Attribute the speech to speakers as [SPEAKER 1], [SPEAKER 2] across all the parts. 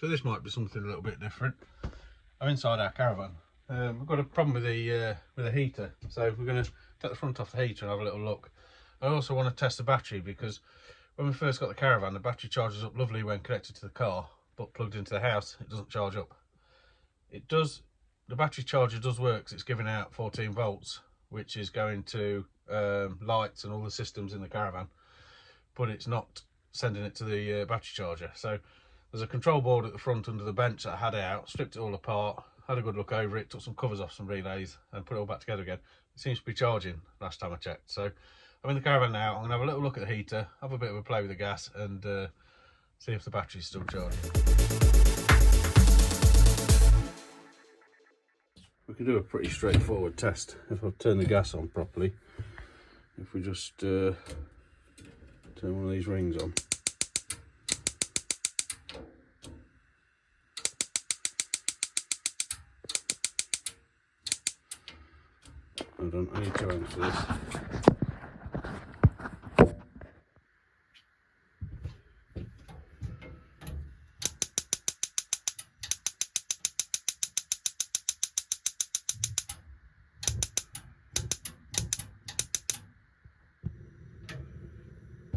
[SPEAKER 1] so this might be something a little bit different. I'm inside our caravan. We've got a problem with the heater, so we're going to take the front off the heater and have a little look. I also want to test the battery, because when we first got the caravan, the battery charges up lovely when connected to the car, but plugged into the house it doesn't charge up. It does, the battery charger does work because it's giving out 14 volts, which is going to lights and all the systems in the caravan, but it's not sending it to the battery charger. So there's a control board at the front under the bench that I had out, stripped it all apart, had a good look over it, took some covers off some relays and put it all back together again. It seems to be charging last time I checked. So I'm in the caravan now. I'm going to have a little look at the heater, have a bit of a play with the gas, and see if the battery's still charging. We can do a pretty straightforward test if I turn the gas on properly. If we just turn one of these rings on. Hold on, I need 2 amps for this.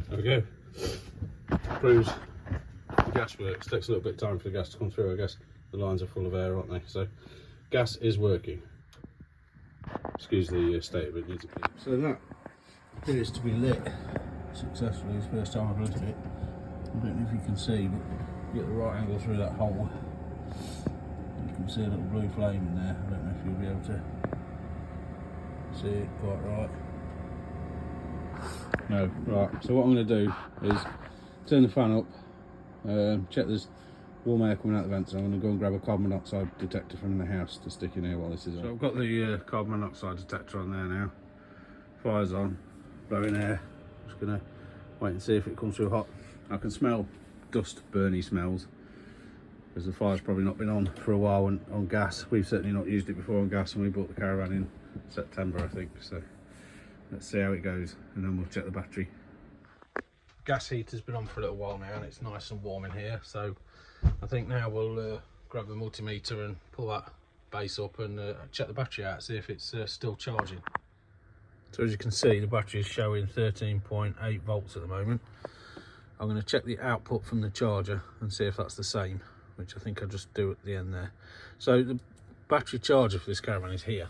[SPEAKER 1] There we go. Proves the gas works. Takes a little bit of time for the gas to come through. I guess the lines are full of air, aren't they? So gas is working. Excuse the state of it, needs a clean. So that appears to be lit successfully. It's the first time I've looked at it. I don't know if you can see, but you get the right angle through that hole. You can see a little blue flame in there. I don't know if you'll be able to see it quite right. No, right. So what I'm going to do is turn the fan up, check there's warm air coming out the vents. I'm going to go and grab a carbon monoxide detector from the house to stick in here while this is on. So I've got the carbon monoxide detector on there now. Fire's on, blowing air. Just going to wait and see if it comes through hot. I can smell dust, burny smells, because the fire's probably not been on for a while on gas. We've certainly not used it before on gas, and we bought the caravan in September, I think. So let's see how it goes, and then we'll check the battery. Gas heater's been on for a little while now, and it's nice and warm in here. So I think now we'll grab the multimeter and pull that base up and check the battery out, see if it's still charging. So as you can see, the battery is showing 13.8 volts at the moment. I'm going to check the output from the charger and see if that's the same, which I think I'll just do at the end there. So the battery charger for this caravan is here.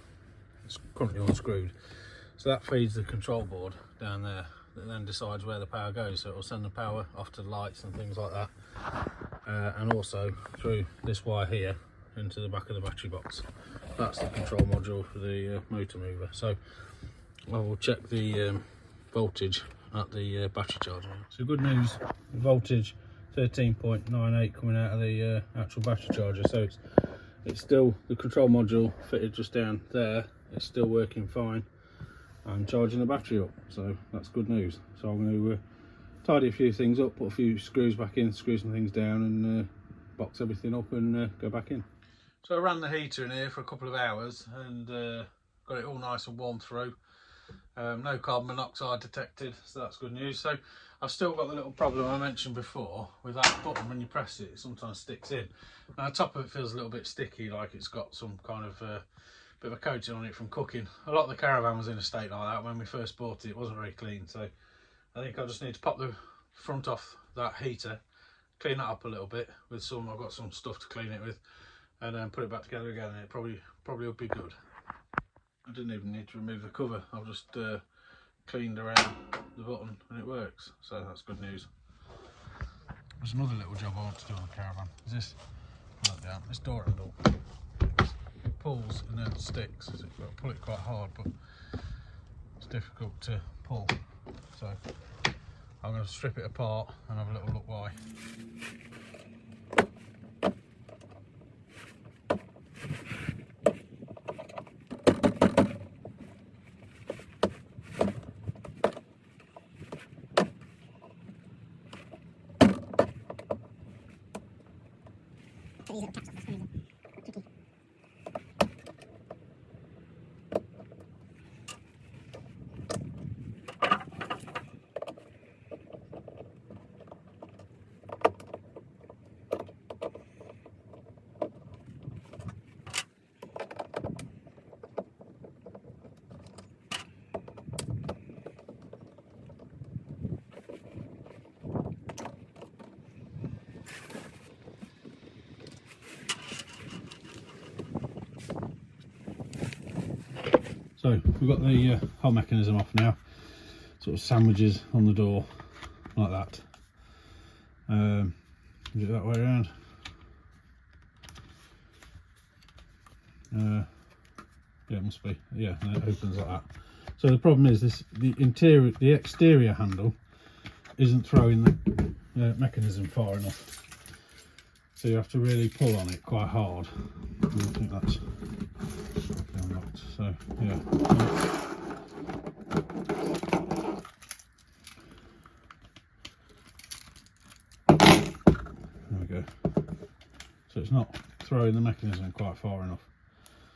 [SPEAKER 1] It's currently unscrewed. So that feeds the control board down there, that then decides where the power goes. So it will send the power off to the lights and things like that, and also through this wire here into the back of the battery box. That's the control module for the motor mover. So I will check the voltage at the battery charger. So good news, the voltage 13.98 coming out of the actual battery charger. So it's still, the control module fitted just down there, it's still working fine. I'm charging the battery up, so that's good news. So I'm going to tidy a few things up, put a few screws back in, screw some things down, and box everything up and go back in. So I ran the heater in here for a couple of hours and got it all nice and warm through. No carbon monoxide detected, so that's good news. So I've still got the little problem I mentioned before with that button. When you press it, it sometimes sticks in. Now the top of it feels a little bit sticky, like it's got some kind of bit of a coating on it from cooking. A lot of the caravan was in a state like that when we first bought it. It wasn't very clean, so I think I just need to pop the front off that heater, clean that up a little bit with some, I've got some stuff to clean it with, and then put it back together again, and it probably will be good. I didn't even need to remove the cover. I've just cleaned around the button and it works, so that's good news. There's another little job I want to do on the caravan. Is this, pull that down, this door handle. It pulls and then sticks. So you've got to pull it quite hard, but it's difficult to pull. So I'm going to strip it apart and have a little look why. So we've got the whole mechanism off now, sort of sandwiches on the door like that. Is it that way around? Yeah, it must be. Yeah, and it opens like that. So the problem is the exterior handle isn't throwing the mechanism far enough. So you have to really pull on it quite hard. I think that's unlocked. So yeah. There we go. So it's not throwing the mechanism quite far enough.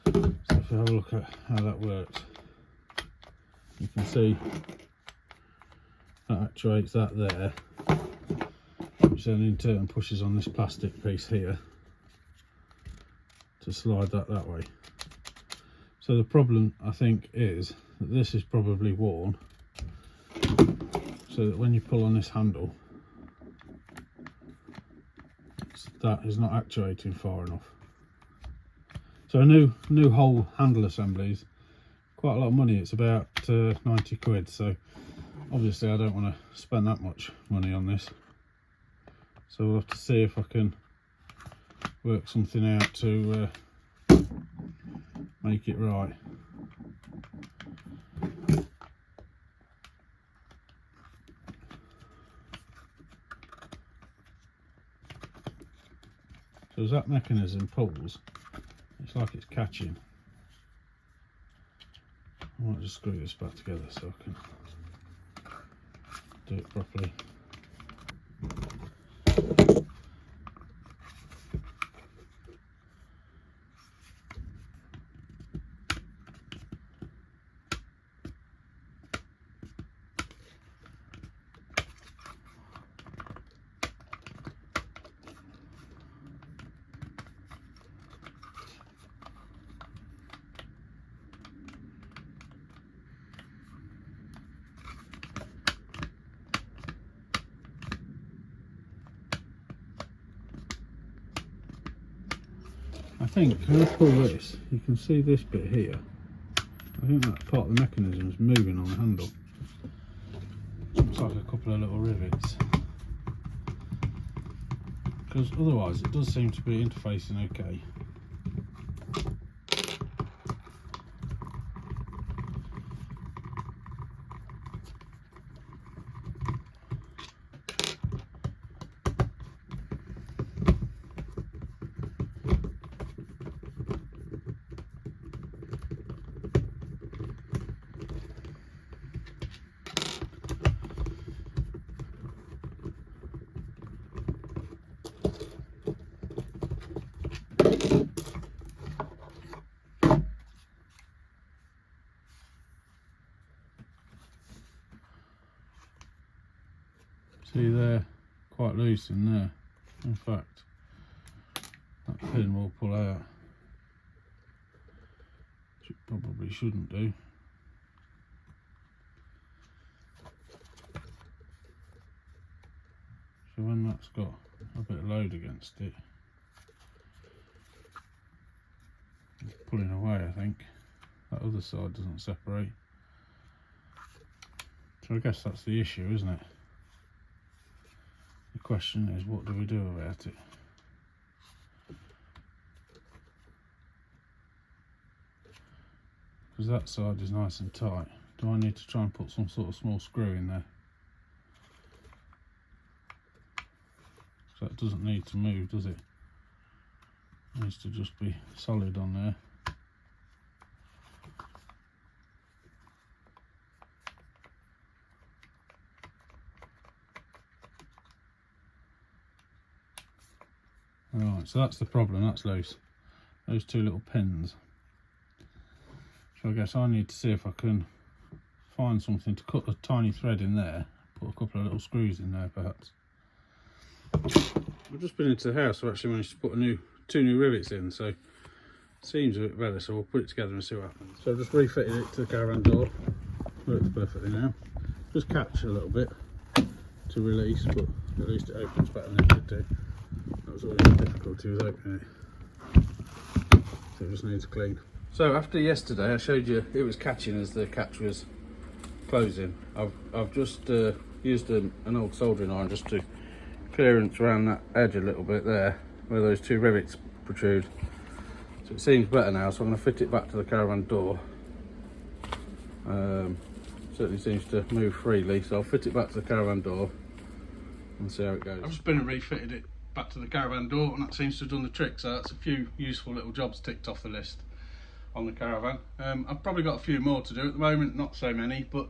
[SPEAKER 1] So if you have a look at how that works, you can see that actuates that there, which then in turn pushes on this plastic piece here to slide that way. So the problem, I think, is that this is probably worn, so that when you pull on this handle, that is not actuating far enough. So a new whole handle assembly is quite a lot of money. It's about 90 quid. So obviously I don't want to spend that much money on this. So we'll have to see if I can work something out to make it right. So as that mechanism pulls, it's like it's catching. I might just screw this back together so I can do it properly. I think when I pull this, you can see this bit here. I think that part of the mechanism is moving on the handle. Looks like a couple of little rivets. Because otherwise it does seem to be interfacing okay. See, they're quite loose in there. In fact, that pin will pull out, which it probably shouldn't do. So when that's got a bit of load against it, it's pulling away, I think. That other side doesn't separate. So I guess that's the issue, isn't it? The question is, what do we do about it? Because that side is nice and tight. Do I need to try and put some sort of small screw in there? So that doesn't need to move, does it? It needs to just be solid on there. Right, so that's the problem, that's loose. Those two little pins. So I guess I need to see if I can find something to cut a tiny thread in there, put a couple of little screws in there perhaps. I've just been into the house, I've actually managed to put two new rivets in, so it seems a bit better, so we'll put it together and see what happens. So I've just refitted it to the caravan door, works perfectly now. Just catch a little bit to release, but at least it opens better than it did do. That was always the difficulty with opening it, so it just needs clean. So after yesterday I showed you it was catching as the catch was closing. I've just used an old soldering iron just to clearance around that edge a little bit there where those two rivets protrude. So it seems better now, so I'm going to fit it back to the caravan door. Certainly seems to move freely, so I'll fit it back to the caravan door and see how it goes. I've just been and refitted it back to the caravan door, and that seems to have done the trick. So that's a few useful little jobs ticked off the list on the caravan. I've probably got a few more to do at the moment, not so many, but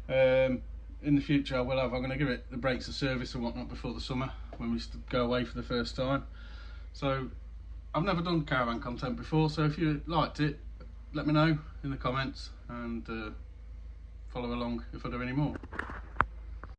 [SPEAKER 1] in the future I will have. I'm going to give it the brakes a service and whatnot before the summer when we go away for the first time. So I've never done caravan content before, so if you liked it, let me know in the comments and follow along if I do any more.